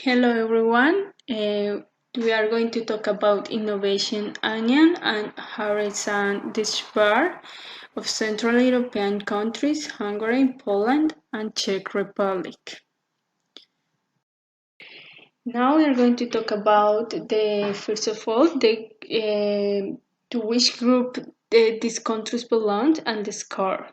Hello everyone. We are going to talk about Innovation Union and how it's a despair of Central European countries, Hungary, Poland, and Czech Republic. Now we are going to talk about first of all to which group these countries belong and the score.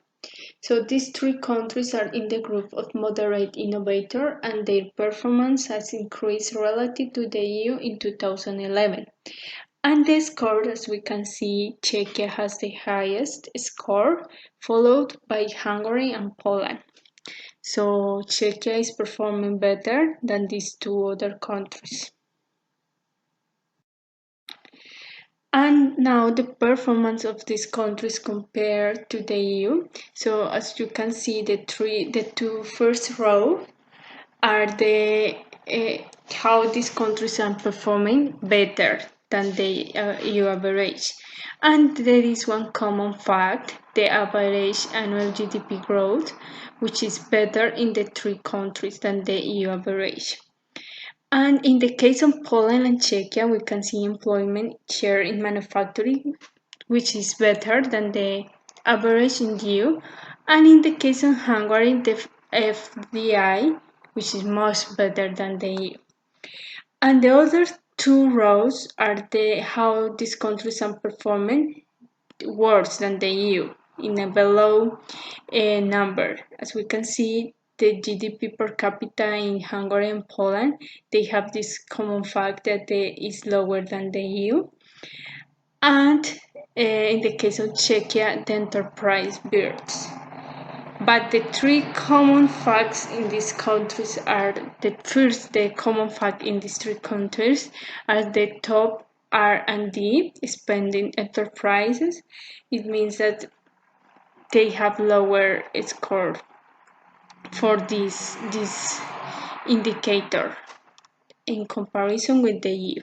So these three countries are in the group of moderate innovator and their performance has increased relative to the EU in 2011. And the score, as we can see, Czechia has the highest score, followed by Hungary and Poland. So Czechia is performing better than these two other countries. And now the performance of these countries compared to the EU. So as you can see, the two first row are how these countries are performing better than the EU average. And there is one common fact: the average annual GDP growth, which is better in the three countries than the EU average. And in the case of Poland and Czechia, we can see employment share in manufacturing, which is better than the average in the EU. And in the case of Hungary, the FDI, which is much better than the EU. And the other two rows are how these countries are performing worse than the EU in a below number. As we can see, the GDP per capita in Hungary and Poland, they have this common fact that it is lower than the EU. And in the case of Czechia, the enterprise births. But the three common facts in these countries are the common fact in these three countries are the top R&D spending enterprises. It means that they have lower score for this indicator in comparison with the EU.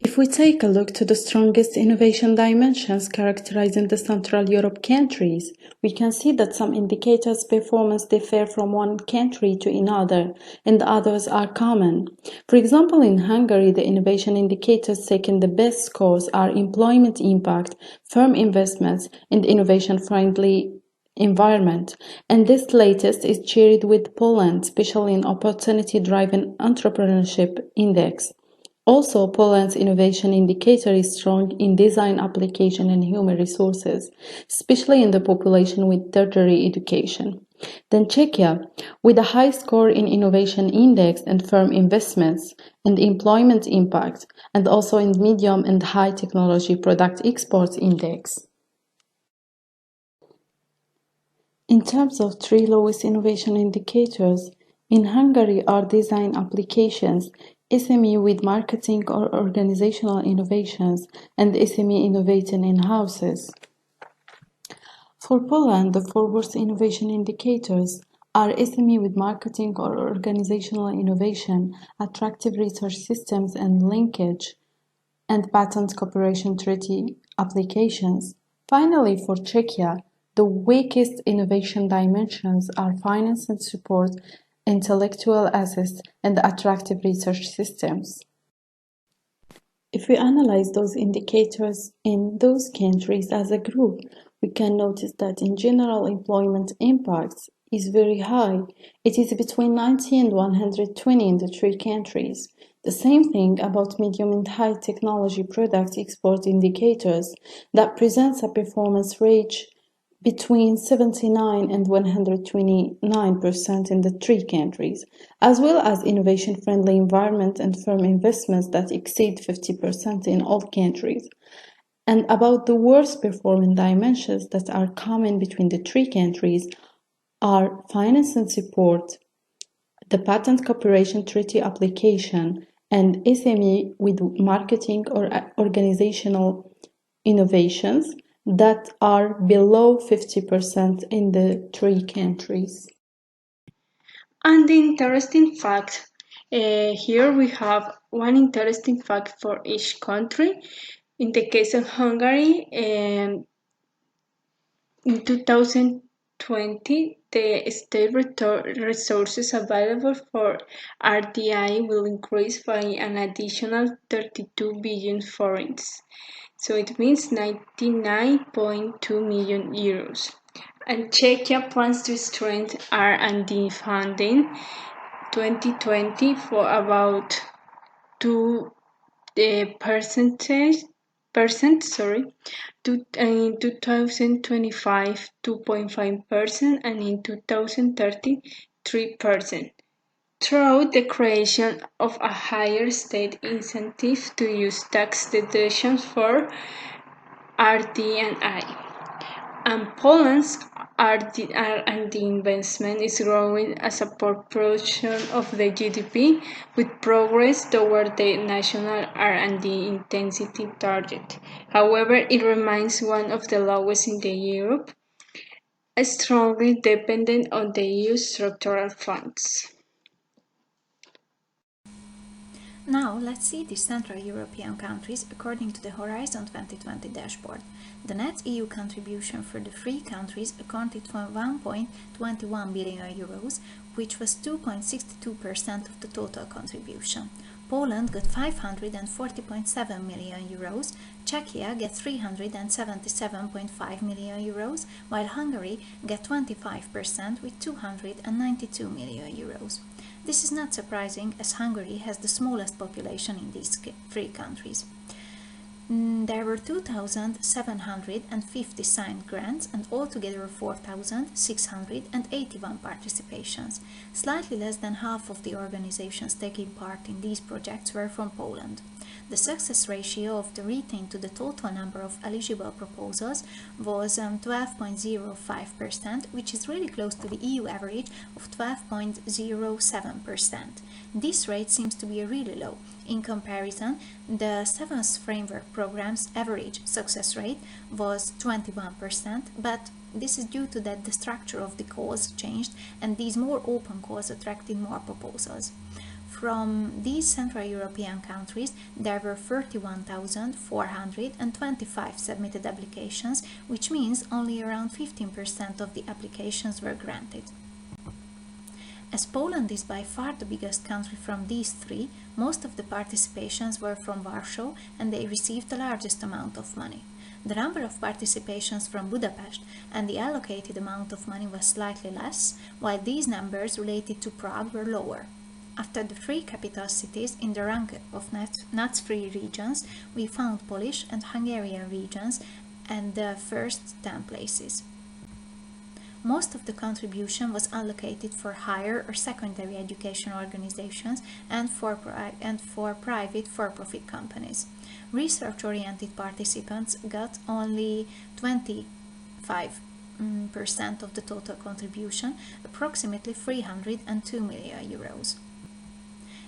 If we take a look to the strongest innovation dimensions characterizing the Central Europe countries, we can see that some indicators' performance differ from one country to another, and others are common. For example, in Hungary, the innovation indicators taking the best scores are employment impact, firm investments, and innovation-friendly environment. And this latest is shared with Poland, especially in opportunity-driven entrepreneurship index. Also, Poland's innovation indicator is strong in design, application, and human resources, especially in the population with tertiary education. Then Czechia, with a high score in innovation index and firm investments and employment impact, and also in medium and high technology product exports index. In terms of three lowest innovation indicators, in Hungary are design applications, SME with marketing or organizational innovations, and SME innovating in houses. For Poland, the four worst innovation indicators are SME with marketing or organizational innovation, attractive research systems and linkage, and patent cooperation treaty applications. Finally, for Czechia, the weakest innovation dimensions are finance and support, intellectual assets, and attractive research systems. If we analyze those indicators in those countries as a group, we can notice that in general employment impact is very high. It is between 90 and 120 in the three countries. The same thing about medium and high technology product export indicators that presents a performance range between 79 and 129% in the three countries, as well as innovation-friendly environment and firm investments that exceed 50% in all countries. And about the worst performing dimensions that are common between the three countries are finance and support, the patent cooperation treaty application, and SME with marketing or organizational innovations that are below 50% in the three countries. And the interesting fact, here we have one interesting fact for each country. In the case of Hungary, in 2010, 2020, the state resources available for RDI will increase by an additional 32 billion forints. So it means 99.2 million euros. And Czechia plans to strengthen R&D funding 2020 for about 2 in 2025 2.5% and in 2030 3%, through the creation of a higher state incentive to use tax deductions for RD&I. And Poland's R&D investment is growing as a proportion of the GDP, with progress toward the national R&D intensity target. However, it remains one of the lowest in Europe, strongly dependent on the EU structural funds. Now, let's see the Central European countries according to the Horizon 2020 dashboard. The net EU contribution for the three countries accounted for 1.21 billion euros, which was 2.62% of the total contribution. Poland got 540.7 million euros, Czechia got 377.5 million euros, while Hungary got 25% with 292 million euros. This is not surprising, as Hungary has the smallest population in these three countries. There were 2,750 signed grants and altogether 4,681 participations. Slightly less than half of the organizations taking part in these projects were from Poland. The success ratio of the retained to the total number of eligible proposals was 12.05%, which is really close to the EU average of 12.07%. This rate seems to be really low. In comparison, the 7th Framework Program's average success rate was 21%, but this is due to that the structure of the calls changed and these more open calls attracted more proposals. From these Central European countries, there were 31,425 submitted applications, which means only around 15% of the applications were granted. As Poland is by far the biggest country from these three, most of the participations were from Warsaw and they received the largest amount of money. The number of participations from Budapest and the allocated amount of money was slightly less, while these numbers related to Prague were lower. After the three capital cities in the rank of NUTS-free regions, we found Polish and Hungarian regions and the first 10 places. Most of the contribution was allocated for higher or secondary education organizations and for private for-profit companies. Research-oriented participants got only 25% of the total contribution, approximately 302 million euros.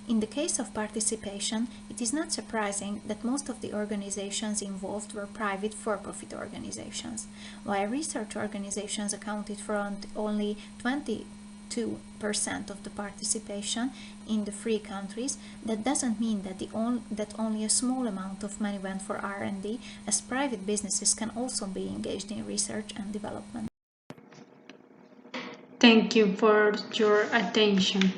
In the case of participation, it is not surprising that most of the organizations involved were private for-profit organizations. While research organizations accounted for only 22% of the participation in the three countries, that doesn't mean that only a small amount of money went for R&D, as private businesses can also be engaged in research and development. Thank you for your attention.